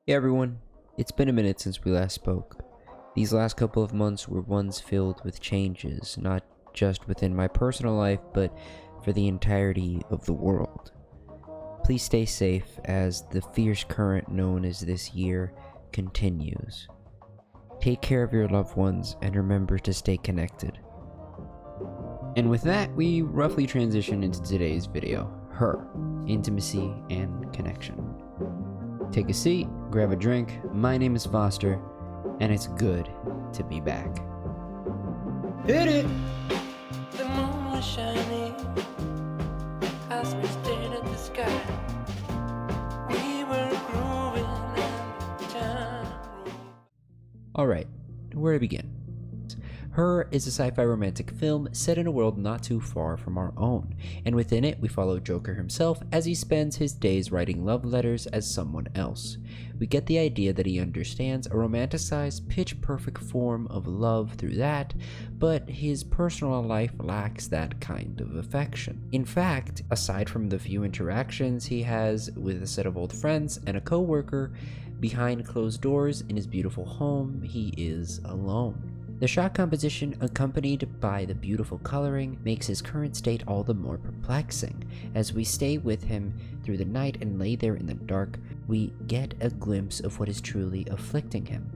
Hey everyone, it's been a minute since we last spoke. These last couple of months were ones filled with changes, not just within my personal life, but for the entirety of the world. Please stay safe as the fierce current known as this year continues. Take care of your loved ones and remember to stay connected. And with that, we roughly transition into today's video, her, intimacy and connection. Take a seat, grab a drink. My name is Foster, and it's good to be back. Hit it! The moon was shining as we stared at the sky. We were grooving and time. Alright, where to begin? Her is a sci-fi romantic film set in a world not too far from our own, and within it we follow Joker himself as he spends his days writing love letters as someone else. We get the idea that he understands a romanticized, pitch-perfect form of love through that, but his personal life lacks that kind of affection. In fact, aside from the few interactions he has with a set of old friends and a co-worker, behind closed doors in his beautiful home, he is alone. The shot composition, accompanied by the beautiful coloring, makes his current state all the more perplexing. As we stay with him through the night and lay there in the dark, we get a glimpse of what is truly afflicting him.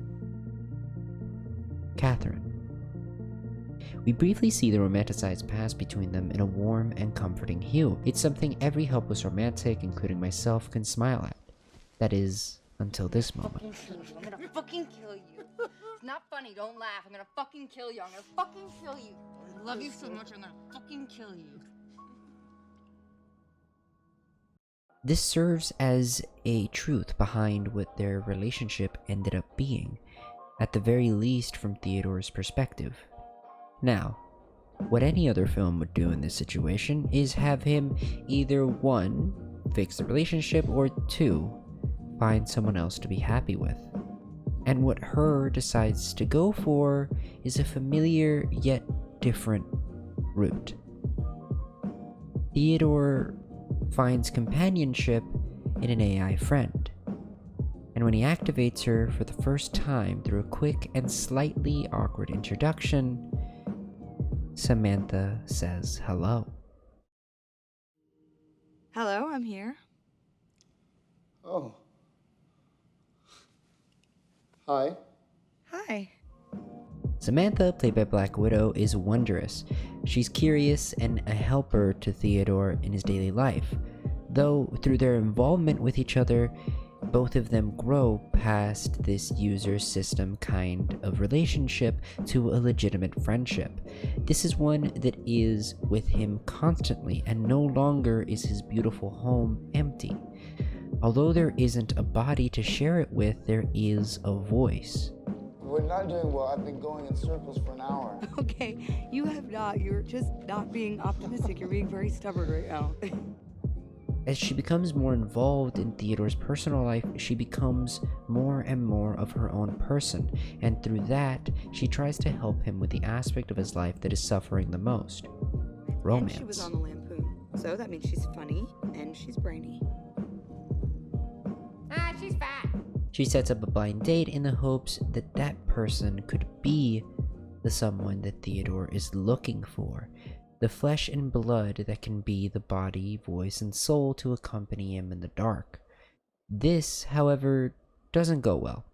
Catherine. We briefly see the romanticized past between them in a warm and comforting hue. It's something every helpless romantic, including myself, can smile at. That is, until this moment. I'm gonna fucking kill you. It's not funny, don't laugh. I'm gonna fucking kill you. I'm gonna fucking kill you. I love you so much, I'm gonna fucking kill you. This serves as a truth behind what their relationship ended up being, at the very least from Theodore's perspective. Now, what any other film would do in this situation is have him either 1, fix the relationship, or 2, find someone else to be happy with. And what Her decides to go for is a familiar yet different route. Theodore finds companionship in an AI friend, and when he activates her for the first time through a quick and slightly awkward introduction, Samantha says hello. Hello, I'm here. Oh. Hi. Hi. Samantha, played by Black Widow, is wondrous. She's curious and a helper to Theodore in his daily life, though through their involvement with each other, both of them grow past this user system kind of relationship to a legitimate friendship. This is one that is with him constantly, and no longer is his beautiful home empty. Although there isn't a body to share it with, there is a voice. We're not doing well. I've been going in circles for an hour. Okay, you have not. You're just not being optimistic. You're being very stubborn right now. As she becomes more involved in Theodore's personal life, she becomes more and more of her own person, and through that, she tries to help him with the aspect of his life that is suffering the most: romance. And she was on the Lampoon, so that means she's funny and she's brainy. Ah, she's fat. She sets up a blind date in the hopes that that person could be the someone that Theodore is looking for, the flesh and blood that can be the body, voice, and soul to accompany him in the dark. This, however, doesn't go well,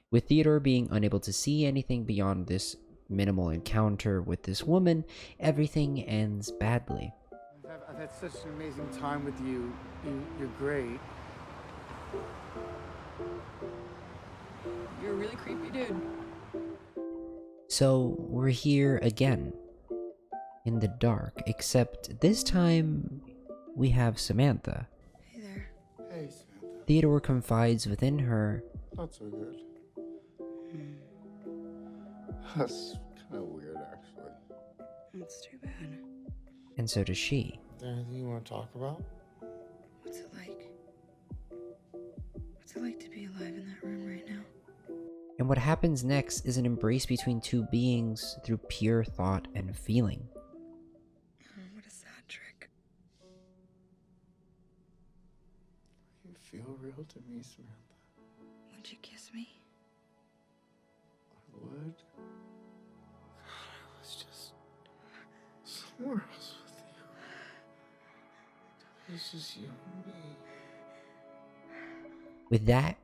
with Theodore being unable to see anything beyond this minimal encounter with this woman. Everything ends badly. I've had such an amazing time with you. You're great. You're a really creepy dude. So we're here again, in the dark, except this time we have Samantha. Hey there. Hey, Samantha. Theodore confides within her. Not so good. That's kind of weird, actually. That's too bad. And so does she. Is there anything you want to talk about? What's it like? What's it like to be alive in that room right now? And what happens next is an embrace between two beings through pure thought and feeling. Oh, what a sad trick. You feel real to me, Samantha. Would you kiss me? I would. Let's just somewhere else with you. It's just you and me. With that,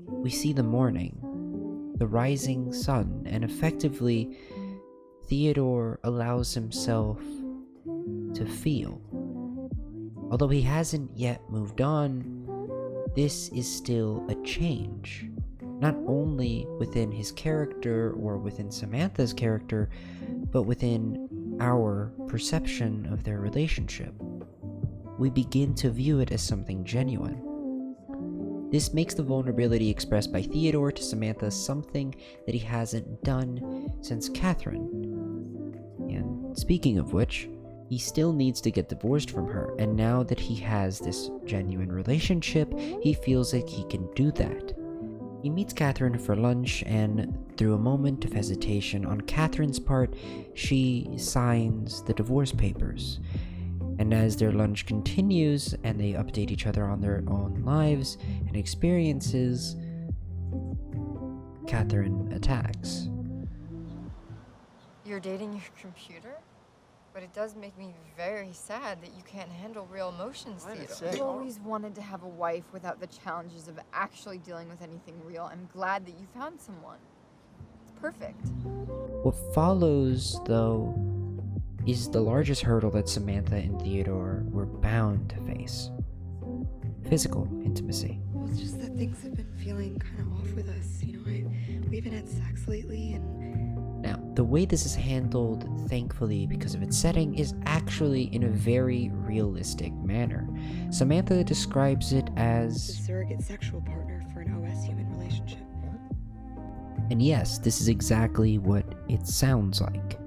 we see the morning, the rising sun, and effectively, Theodore allows himself to feel. Although he hasn't yet moved on, this is still a change. Not only within his character or within Samantha's character, but within our perception of their relationship. We begin to view it as something genuine. This makes the vulnerability expressed by Theodore to Samantha something that he hasn't done since Catherine. And speaking of which, he still needs to get divorced from her, and now that he has this genuine relationship, he feels like he can do that. He meets Catherine for lunch, and through a moment of hesitation on Catherine's part, she signs the divorce papers. And as their lunch continues and they update each other on their own lives and experiences, Catherine attacks. You're dating your computer? But it does make me very sad that you can't handle real emotions, Theodore. I've always wanted to have a wife without the challenges of actually dealing with anything real. I'm glad that you found someone. It's perfect. What follows, though, is the largest hurdle that Samantha and Theodore were bound to face. Physical intimacy. Well, it's just that things have been feeling kind of off with us. You know, we haven't had sex lately, and Now, the way this is handled, thankfully because of its setting, is actually in a very realistic manner. Samantha describes it the as, surrogate sexual partner for an OS human relationship. and yes, this is exactly what it sounds like.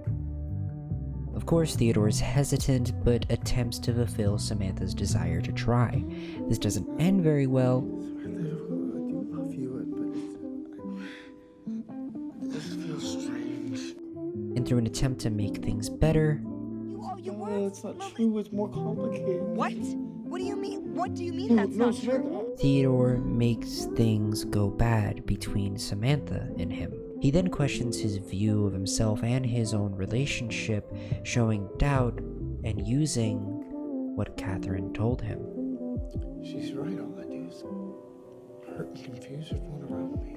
Of course, Theodore is hesitant, but attempts to fulfill Samantha's desire to try. This doesn't end very well, I do love you, but this feels strange. and through an attempt to make things better, Your No, words. it's not true. It's more complicated. What? What do you mean? What do you mean that's not true? Samantha. Theodore makes things go bad between Samantha and him. He then questions his view of himself and his own relationship, showing doubt and using what Catherine told him. She's right. All I do is hurt and confuse everyone around me.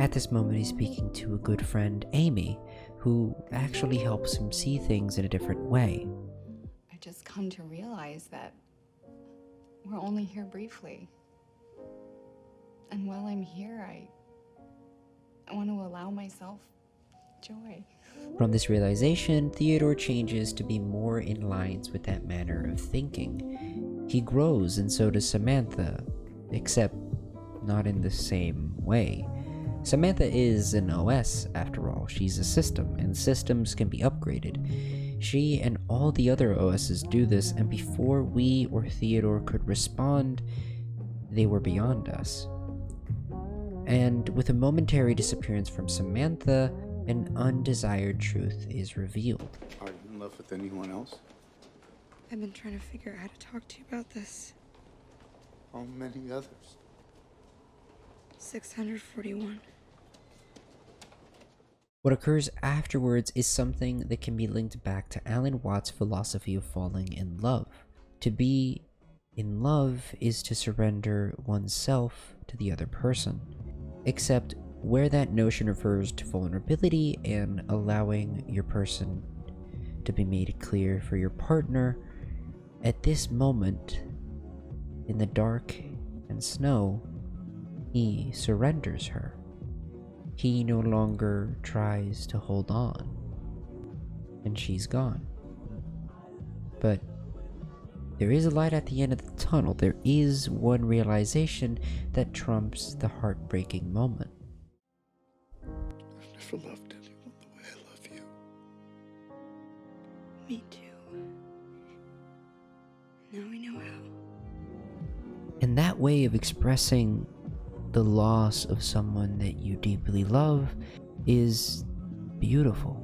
At this moment, he's speaking to a good friend, Amy, who actually helps him see things in a different way. I just come to realize that we're only here briefly. And while I'm here, I want to allow myself joy. From this realization, Theodore changes to be more in lines with that manner of thinking. He grows, and so does Samantha, except not in the same way. Samantha is an OS, after all. She's a system, and systems can be upgraded. She and all the other OSs do this, and before we or Theodore could respond, they were beyond us. And with a momentary disappearance from Samantha, an undesired truth is revealed. Are you in love with anyone else? I've been trying to figure out how to talk to you about this. How many others? 641. What occurs afterwards is something that can be linked back to Alan Watts' philosophy of falling in love. To be in love is to surrender oneself to the other person. Except where that notion refers to vulnerability and allowing your person to be made clear for your partner, at this moment, in the dark and snow, he surrenders her. He no longer tries to hold on, and she's gone. But there is a light at the end of the tunnel. There is one realization that trumps the heartbreaking moment. I've never loved anyone the way I love you. Me too. Now we know how. And that way of expressing the loss of someone that you deeply love is beautiful.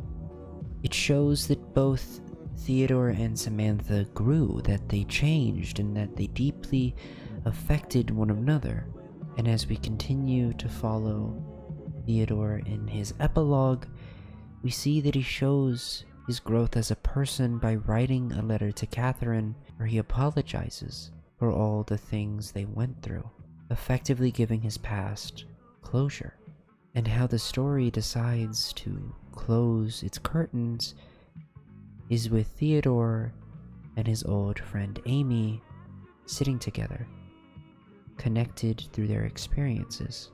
It shows that both Theodore and Samantha grew, that they changed, and that they deeply affected one another. And as we continue to follow Theodore in his epilogue, we see that he shows his growth as a person by writing a letter to Catherine where he apologizes for all the things they went through, effectively giving his past closure. And how the story decides to close its curtains is with Theodore and his old friend Amy sitting together, connected through their experiences,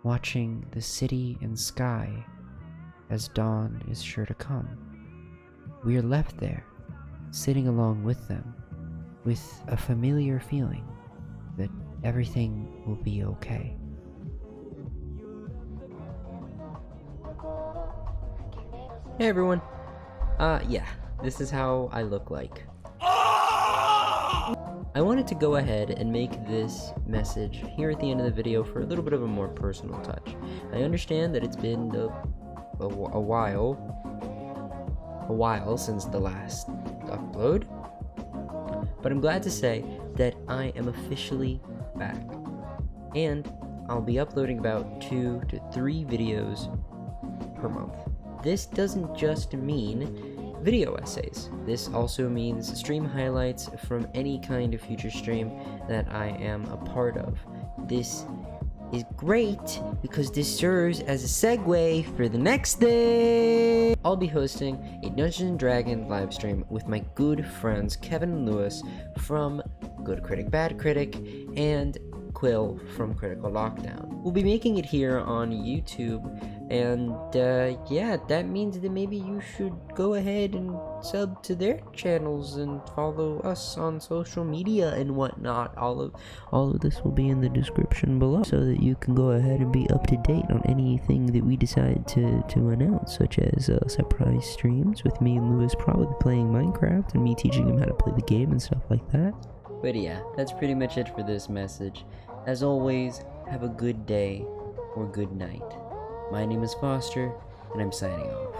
watching the city and sky as dawn is sure to come. We are left there, sitting along with them, with a familiar feeling that everything will be okay. Hey everyone. Yeah, this is how I look like. I wanted to go ahead and make this message here at the end of the video for a little bit of a more personal touch. I understand that it's been a while since the last upload, but I'm glad to say that I am officially back, and I'll be uploading about 2 to 3 videos per month. This doesn't just mean video essays. This also means stream highlights from any kind of future stream that I am a part of. This is great because this serves as a segue for the next thing. I'll be hosting a Dungeons & Dragons live stream with my good friends Kevin and Lewis from Good Critic Bad Critic and Quill from Critical Lockdown. We'll be making it here on YouTube, and yeah, that means that maybe you should go ahead and sub to their channels and follow us on social media and whatnot. All of this will be in the description below, so that you can go ahead and be up to date on anything that we decide to announce, such as surprise streams with me and Lewis probably playing Minecraft and me teaching him how to play the game and stuff like that. But yeah, that's pretty much it for this message. As always, have a good day or good night. My name is Foster, and I'm signing off.